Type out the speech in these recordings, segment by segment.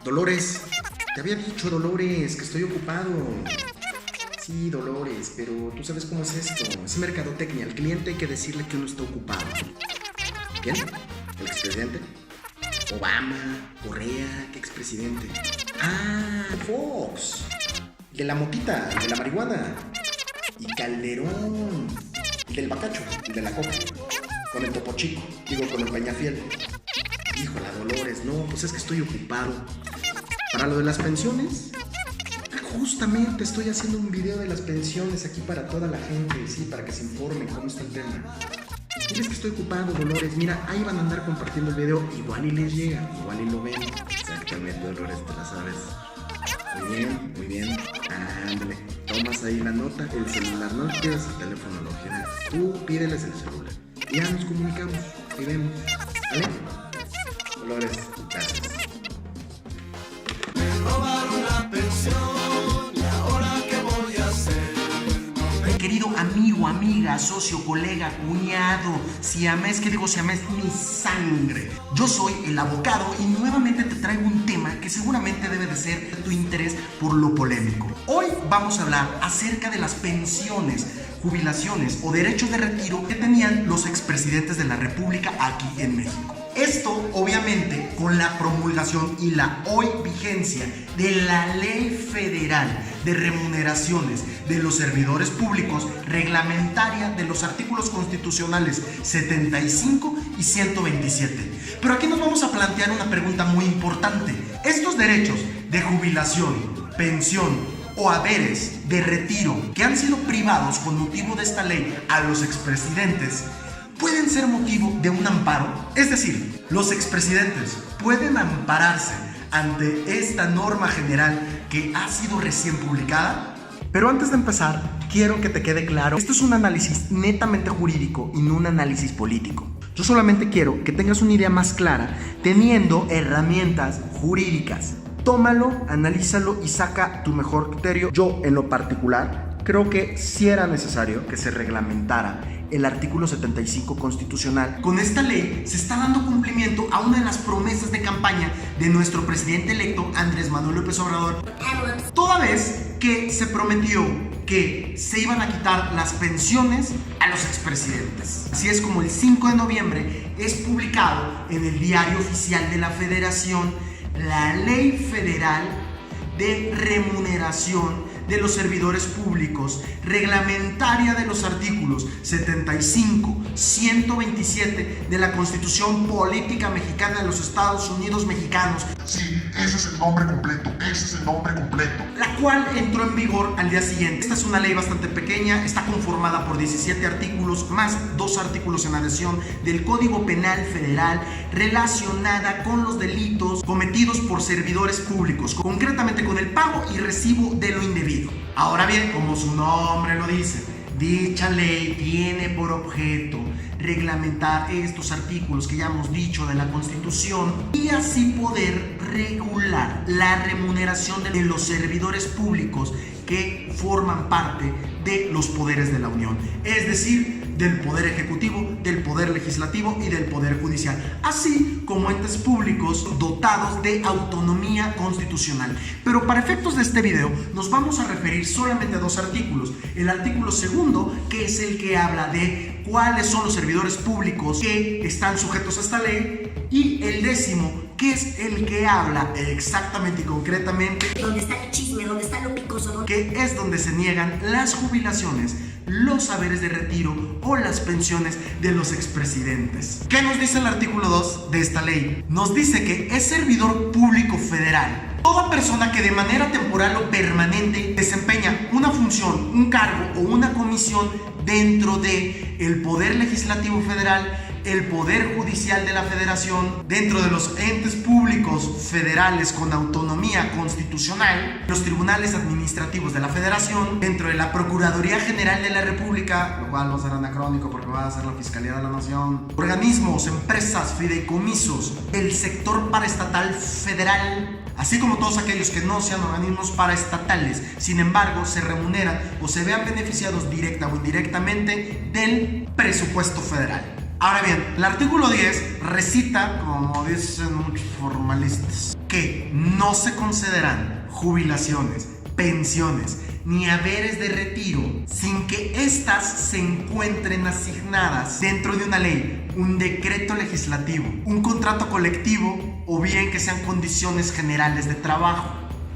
Dolores, te había dicho, Dolores, que estoy ocupado. Sí, Dolores, pero tú sabes cómo es esto. Es mercadotecnia. Al cliente hay que decirle que uno está ocupado. ¿Quién? ¿El expresidente? Obama, Correa, ¿qué expresidente? Ah, Fox. El de la motita, el de la marihuana. Y Calderón. El del bacacho, el de la coca. Con el Topo Chico, digo, con el Peñafiel. Híjola, Dolores, no, pues es que estoy ocupado. Para lo de las pensiones, justamente estoy haciendo un video de las pensiones aquí para toda la gente, sí, para que se informen cómo está el tema. Diles que estoy ocupado, Dolores. Mira, ahí van a andar compartiendo el video, igual y les llega, igual y lo ven. Exactamente, Dolores, te la sabes. Muy bien, ándale. Tomas ahí la nota, el celular, no le pidas el teléfono, lo general. Tú pídeles el celular. Ya nos comunicamos, ahí vemos. ¿Vale? Dolores, gracias. Robaron la pensión y ahora qué voy a hacer. Querido amigo, amiga, socio, colega, cuñado, siamés, ¿qué digo siamés? Mi sangre. Yo soy el abogado y nuevamente te traigo un tema que seguramente debe de ser de tu interés por lo polémico. Hoy vamos a hablar acerca de las pensiones, jubilaciones o derechos de retiro que tenían los expresidentes de la República aquí en México. Esto, obviamente, con la promulgación y la hoy vigencia de la Ley Federal de Remuneraciones de los Servidores Públicos, reglamentaria de los artículos constitucionales 75 y 127. Pero aquí nos vamos a plantear una pregunta muy importante. Estos derechos de jubilación, pensión o haberes de retiro que han sido privados con motivo de esta ley a los expresidentes, ¿pueden ser motivo de un amparo? Es decir, los expresidentes pueden ampararse ante esta norma general que ha sido recién publicada. Pero antes de empezar, quiero que te quede claro, esto es un análisis netamente jurídico y no un análisis político. Yo solamente quiero que tengas una idea más clara teniendo herramientas jurídicas. Tómalo, analízalo y saca tu mejor criterio. Yo, en lo particular, creo que sí era necesario que se reglamentara el artículo 75 constitucional. Con esta ley se está dando cumplimiento a una de las promesas de campaña de nuestro presidente electo Andrés Manuel López Obrador, toda vez que se prometió que se iban a quitar las pensiones a los expresidentes. Así es como el 5 de noviembre es publicado en el Diario Oficial de la Federación la Ley Federal de Remuneración de los Servidores Públicos, reglamentaria de los artículos 75, 127 de la Constitución Política Mexicana de los Estados Unidos Mexicanos. Sí, ese es el nombre completo, La cual entró en vigor al día siguiente. Esta es una ley bastante pequeña, está conformada por 17 artículos, más 2 artículos en adición del Código Penal Federal relacionada con los delitos cometidos por servidores públicos, concretamente con el pago y recibo de lo indebido. Ahora bien, como su nombre lo dice, dicha ley tiene por objeto reglamentar estos artículos que ya hemos dicho de la Constitución y así poder regular la remuneración de los servidores públicos que forman parte de los poderes de la Unión, es decir, del Poder Ejecutivo, del Poder Legislativo y del Poder Judicial, así como entes públicos dotados de autonomía constitucional. Pero para efectos de este video nos vamos a referir solamente a 2 artículos. El artículo segundo, que es el que habla de cuáles son los servidores públicos que están sujetos a esta ley, y el 10º, que es el que habla exactamente y concretamente ¿dónde está el chisme? ¿Dónde está lo picoso? Que es donde se niegan las jubilaciones, los haberes de retiro o las pensiones de los expresidentes. ¿Qué nos dice el artículo 2 de esta ley? Nos dice que es servidor público federal toda persona que de manera temporal o permanente desempeña una función, un cargo o una comisión dentro de el Poder Legislativo Federal, el Poder Judicial de la Federación, dentro de los entes públicos federales con autonomía constitucional, los tribunales administrativos de la Federación, dentro de la Procuraduría General de la República, lo cual no será anacrónico porque va a ser la Fiscalía de la Nación, organismos, empresas, fideicomisos, el sector paraestatal federal, así como todos aquellos que no sean organismos paraestatales, sin embargo se remuneran o se vean beneficiados directa o indirectamente del presupuesto federal. Ahora bien, el artículo 10 recita, como dicen muchos formalistas, que no se concederán jubilaciones, pensiones ni haberes de retiro sin que éstas se encuentren asignadas dentro de una ley, un decreto legislativo, un contrato colectivo o bien que sean condiciones generales de trabajo.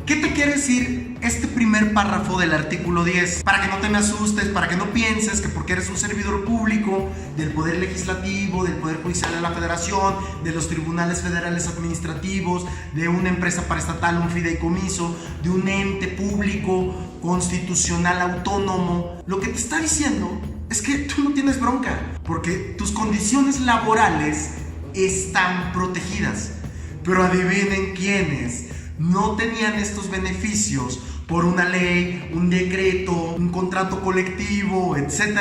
¿Qué te quiere decir este primer párrafo del artículo 10? Para que no te me asustes, para que no pienses que porque eres un servidor público del Poder Legislativo, del Poder Judicial de la Federación, de los tribunales federales administrativos, de una empresa paraestatal, un fideicomiso, de un ente público constitucional autónomo, lo que te está diciendo es que tú no tienes bronca, porque tus condiciones laborales están protegidas. Pero adivinen quiénes no tenían estos beneficios por una ley, un decreto, un contrato colectivo, etc.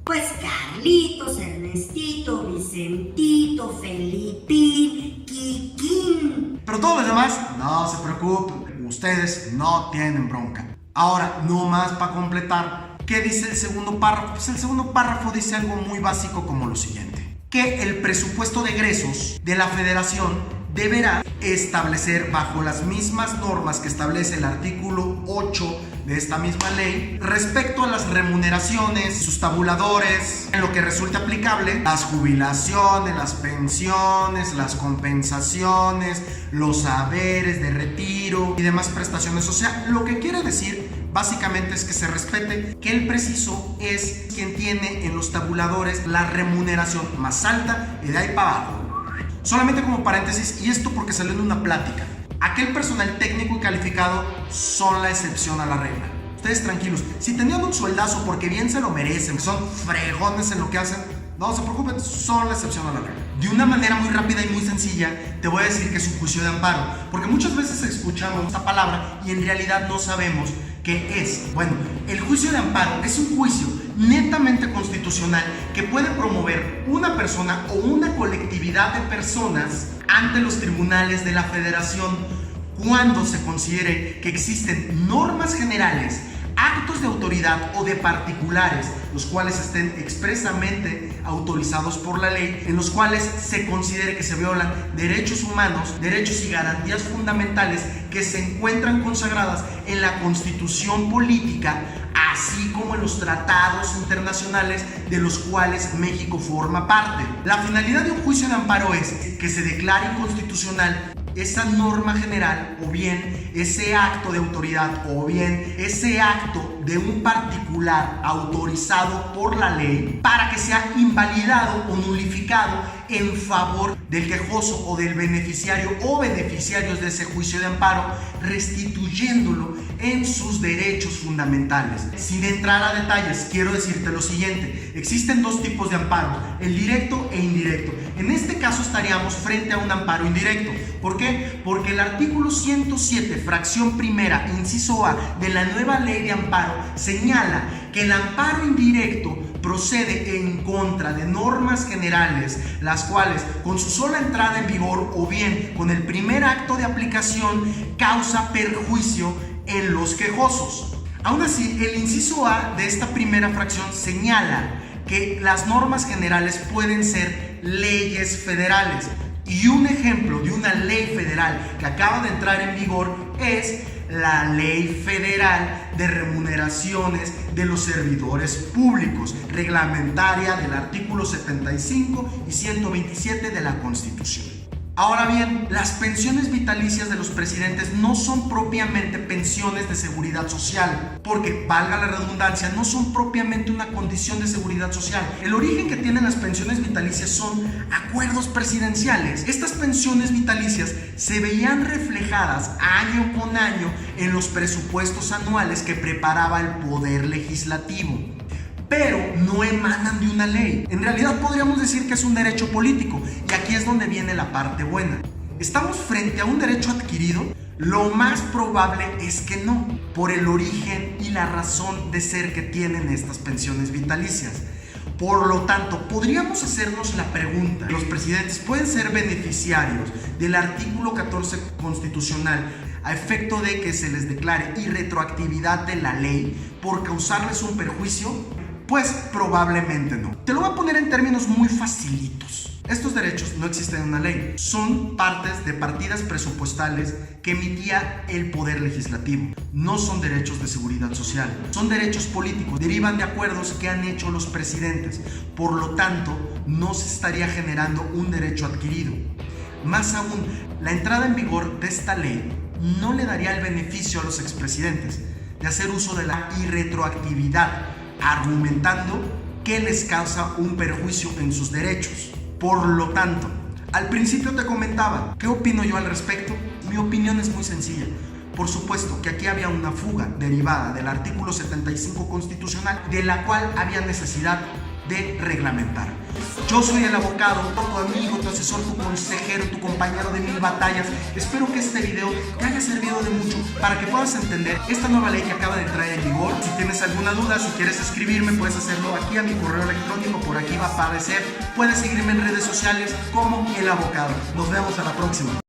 Pues Carlitos, Ernestito, Vicentito, Felipín, Kikín. Pero todos los demás, no se preocupen, ustedes no tienen bronca. Ahora, no más para completar, ¿qué dice el segundo párrafo? Pues el segundo párrafo dice algo muy básico como lo siguiente: que el presupuesto de egresos de la federación deberá establecer, bajo las mismas normas que establece el artículo 8 de esta misma ley, respecto a las remuneraciones, sus tabuladores, en lo que resulte aplicable, las jubilaciones, las pensiones, las compensaciones, los haberes de retiro y demás prestaciones. O sea, lo que quiere decir básicamente es que se respete que el preciso es quien tiene en los tabuladores la remuneración más alta y de ahí para abajo. Solamente como paréntesis, y esto porque salió en una plática, aquel personal técnico y calificado son la excepción a la regla. Ustedes tranquilos, si tenían un sueldazo porque bien se lo merecen, son fregones en lo que hacen, no se preocupen, son la excepción a la regla. De una manera muy rápida y muy sencilla, te voy a decir que es un juicio de amparo, porque muchas veces escuchamos esta palabra y en realidad no sabemos qué es. Bueno, el juicio de amparo es un juicio netamente constitucional que puede promover una persona o una colectividad de personas ante los tribunales de la Federación cuando se considere que existen normas generales, actos de autoridad o de particulares, los cuales estén expresamente autorizados por la ley, en los cuales se considere que se violan derechos humanos, derechos y garantías fundamentales que se encuentran consagradas en la Constitución política, así como en los tratados internacionales de los cuales México forma parte. La finalidad de un juicio de amparo es que se declare inconstitucional esa norma general, o bien ese acto de autoridad, o bien ese acto de un particular autorizado por la ley, para que sea invalidado o nulificado en favor del quejoso o del beneficiario o beneficiarios de ese juicio de amparo, restituyéndolo en sus derechos fundamentales. Sin entrar a detalles, quiero decirte lo siguiente: existen dos tipos de amparo, el directo e indirecto. En este caso estaríamos frente a un amparo indirecto. ¿Por qué? Porque el artículo 107, fracción primera, inciso A de la nueva ley de amparo señala que el amparo indirecto procede en contra de normas generales, las cuales con su sola entrada en vigor o bien con el primer acto de aplicación causa perjuicio en los quejosos. Aún así, el inciso A de esta primera fracción señala que las normas generales pueden ser leyes federales. Y un ejemplo de una ley federal que acaba de entrar en vigor es la Ley Federal de Remuneraciones de los Servidores Públicos, reglamentaria del artículo 75 y 127 de la Constitución. Ahora bien, las pensiones vitalicias de los presidentes no son propiamente pensiones de seguridad social, porque, valga la redundancia, no son propiamente una condición de seguridad social. El origen que tienen las pensiones vitalicias son acuerdos presidenciales. Estas pensiones vitalicias se veían reflejadas año con año en los presupuestos anuales que preparaba el Poder Legislativo, pero no emanan de una ley. En realidad podríamos decir que es un derecho político, y aquí es donde viene la parte buena. ¿Estamos frente a un derecho adquirido? Lo más probable es que no, por el origen y la razón de ser que tienen estas pensiones vitalicias. Por lo tanto, podríamos hacernos la pregunta: ¿los presidentes pueden ser beneficiarios del artículo 14 constitucional a efecto de que se les declare irretroactividad de la ley por causarles un perjuicio? Pues probablemente no. Te lo voy a poner en términos muy facilitos. Estos derechos no existen en una ley, son partes de partidas presupuestales que emitía el Poder Legislativo. No son derechos de seguridad social, son derechos políticos, derivan de acuerdos que han hecho los presidentes. Por lo tanto, no se estaría generando un derecho adquirido. Más aún, la entrada en vigor de esta ley no le daría el beneficio a los expresidentes de hacer uso de la irretroactividad, argumentando que les causa un perjuicio en sus derechos. Por lo tanto, al principio te comentaba, ¿qué opino yo al respecto? Mi opinión es muy sencilla. Por supuesto que aquí había una fuga derivada del artículo 75 constitucional, de la cual había necesidad de reglamentar. Yo soy el abogado, tu amigo, tu asesor, tu consejero, tu compañero de mil batallas. Espero que este video te haya servido de mucho para que puedas entender esta nueva ley que acaba de entrar en vigor. Si tienes alguna duda, si quieres escribirme, puedes hacerlo aquí a mi correo electrónico, por aquí va a aparecer. Puedes seguirme en redes sociales como El Abocado. Nos vemos a la próxima.